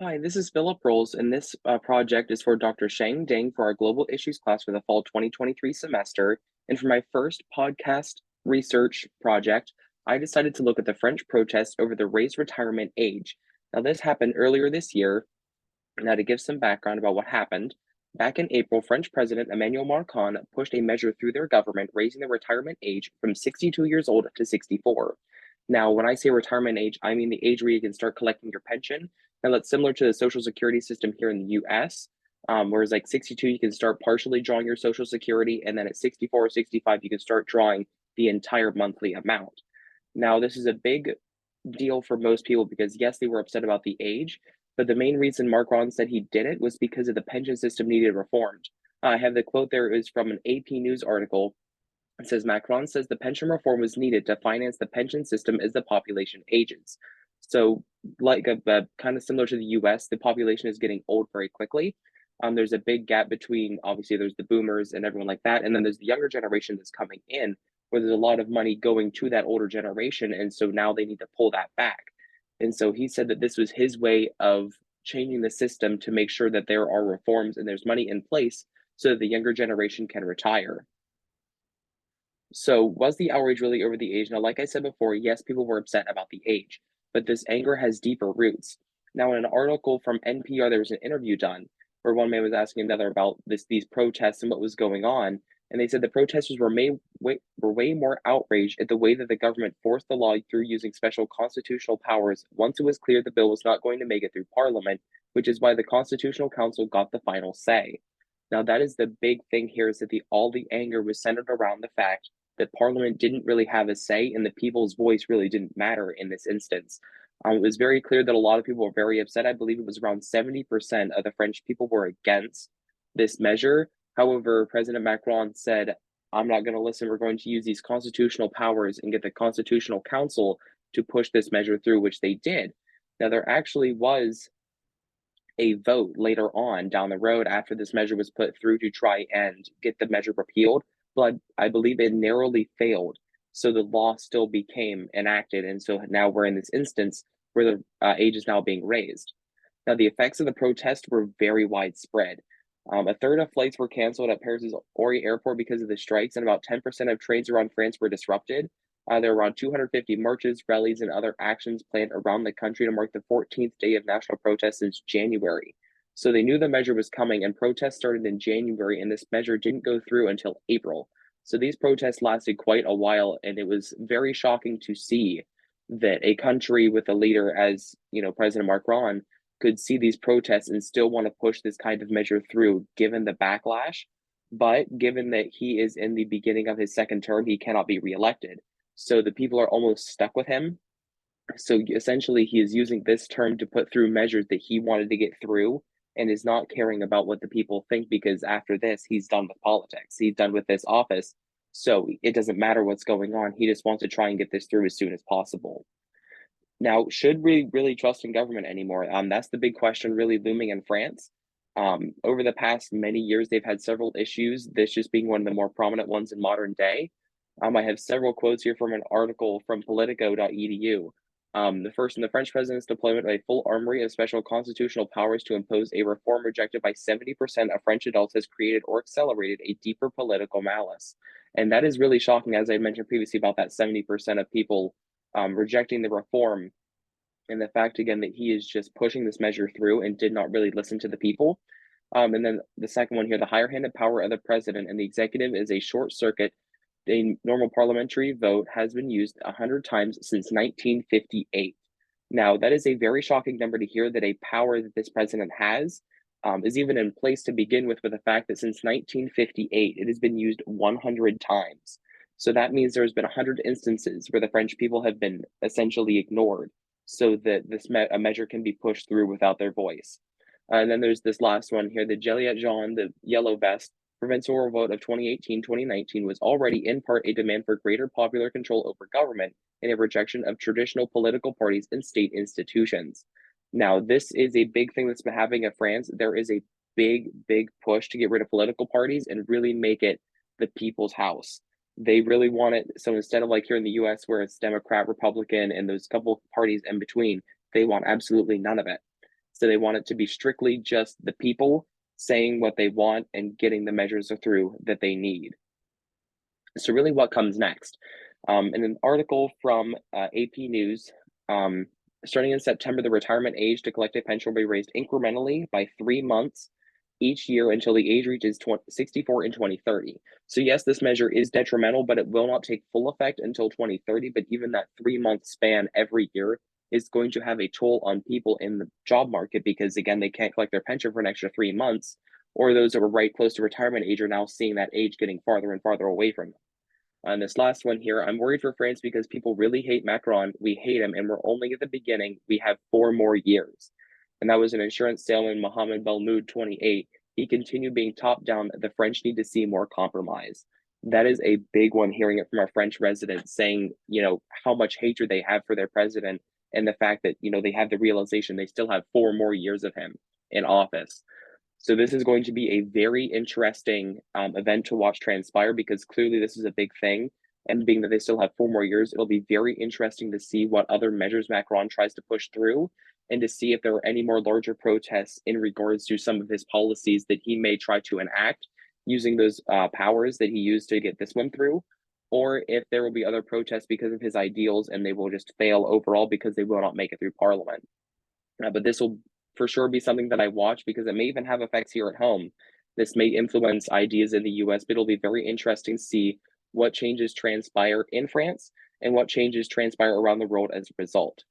Hi, this is Philip Rowles, and this project is for Dr. Sheng Deng for our Global Issues class for the fall 2023 semester. And for my first podcast research project, I decided to look at the French protest over the raised retirement age. Now, this happened earlier this year. Now, to give some background about what happened, back in April, French President Emmanuel Macron pushed a measure through their government raising the retirement age from 62 years old to 64. Now, when I say retirement age, I mean the age where you can start collecting your pension. Now, that's similar to the Social Security system here in the US, whereas like 62, you can start partially drawing your Social Security, and then at 64 or 65, you can start drawing the entire monthly amount. Now, this is a big deal for most people because, yes, they were upset about the age, but the main reason Macron said he did it was because of the pension system needed reformed. I have the quote there is from an AP News article. It says Macron says the pension reform was needed to finance the pension system as the population ages. So, like a kind of similar to the US, the population is getting old very quickly. There's a big gap between obviously there's the boomers and everyone like that, and then there's the younger generation that's coming in, where there's a lot of money going to that older generation, and so now they need to pull that back. And so he said that this was his way of changing the system to make sure that there are reforms and there's money in place so that the younger generation can retire. So, was the outrage really over the age? Now, like I said before, yes, people were upset about the age, but this anger has deeper roots. Now, in an article from NPR, there was an interview done where one man was asking another about these protests and what was going on, and they said the protesters were way more outraged at the way that the government forced the law through using special constitutional powers once it was clear the bill was not going to make it through Parliament, which is why the Constitutional Council got the final say. Now, that is the big thing here is that all the anger was centered around the fact that Parliament didn't really have a say and the people's voice really didn't matter in this instance. It was very clear that a lot of people were very upset. I believe it was around 70% of the French people were against this measure. However, President Macron said, I'm not going to listen. We're going to use these constitutional powers and get the Constitutional Council to push this measure through, which they did. Now, there actually was a vote later on down the road after this measure was put through to try and get the measure repealed, but I believe it narrowly failed. So the law still became enacted. And so now we're in this instance where the age is now being raised. Now, the effects of the protest were very widespread. A third of flights were canceled at Paris's Orly airport because of the strikes, and about 10% of trains around France were disrupted. There were around 250 marches, rallies, and other actions planned around the country to mark the 14th day of national protest since January. So they knew the measure was coming, and protests started in January, and this measure didn't go through until April. So these protests lasted quite a while, and it was very shocking to see that a country with a leader as, President Macron could see these protests and still want to push this kind of measure through, given the backlash. But given that he is in the beginning of his second term, he cannot be reelected. So the people are almost stuck with him. So essentially, he is using this term to put through measures that he wanted to get through and is not caring about what the people think because after this, he's done with politics. He's done with this office. So it doesn't matter what's going on. He just wants to try and get this through as soon as possible. Now, should we really trust in government anymore? That's the big question really looming in France. Over the past many years, they've had several issues, this just being one of the more prominent ones in modern day. I have several quotes here from an article from politico.edu. The first in the French president's deployment of a full armory of special constitutional powers to impose a reform rejected by 70% of French adults has created or accelerated a deeper political malice. And that is really shocking, as I mentioned previously, about that 70% of people rejecting the reform and the fact again that he is just pushing this measure through and did not really listen to the people. And then the second one here, the higher handed power of the president and the executive is a short circuit. A normal parliamentary vote has been used 100 times since 1958. Now, that is a very shocking number to hear that a power that this president has is even in place to begin with the fact that since 1958, it has been used 100 times. So that means there's been 100 instances where the French people have been essentially ignored so that a measure can be pushed through without their voice. And then there's this last one here, the Gilets jaunes, the yellow vest, provincial vote of 2018-2019 was already in part a demand for greater popular control over government and a rejection of traditional political parties and state institutions. Now, this is a big thing that's been happening in France. There is a big, big push to get rid of political parties and really make it the people's house. They really want it. So instead of like here in the US where it's Democrat, Republican, and those couple parties in between, they want absolutely none of it. So they want it to be strictly just the people saying what they want and getting the measures through that they need. So really what comes next? In an article from AP News, starting in September, the retirement age to collect a pension will be raised incrementally by 3 months each year until the age reaches 64 in 2030. So yes, this measure is detrimental, but it will not take full effect until 2030. But even that 3 month span every year is going to have a toll on people in the job market because, again, they can't collect their pension for an extra 3 months, or those that were right close to retirement age are now seeing that age getting farther and farther away from them. On this last one here, I'm worried for France because people really hate Macron. We hate him, and we're only at the beginning. We have 4 more years. And that was an insurance salesman, Mohamed Belmoud, 28. He continued being top down. The French need to see more compromise. That is a big one, hearing it from our French residents saying, how much hatred they have for their president and the fact that, they have the realization they still have 4 more years of him in office. So this is going to be a very interesting event to watch transpire because clearly this is a big thing. And being that they still have 4 more years, it'll be very interesting to see what other measures Macron tries to push through and to see if there are any more larger protests in regards to some of his policies that he may try to enact using those powers that he used to get this one through, or if there will be other protests because of his ideals and they will just fail overall because they will not make it through parliament. But this will for sure be something that I watch because it may even have effects here at home. This may influence ideas in the US, but it'll be very interesting to see what changes transpire in France and what changes transpire around the world as a result.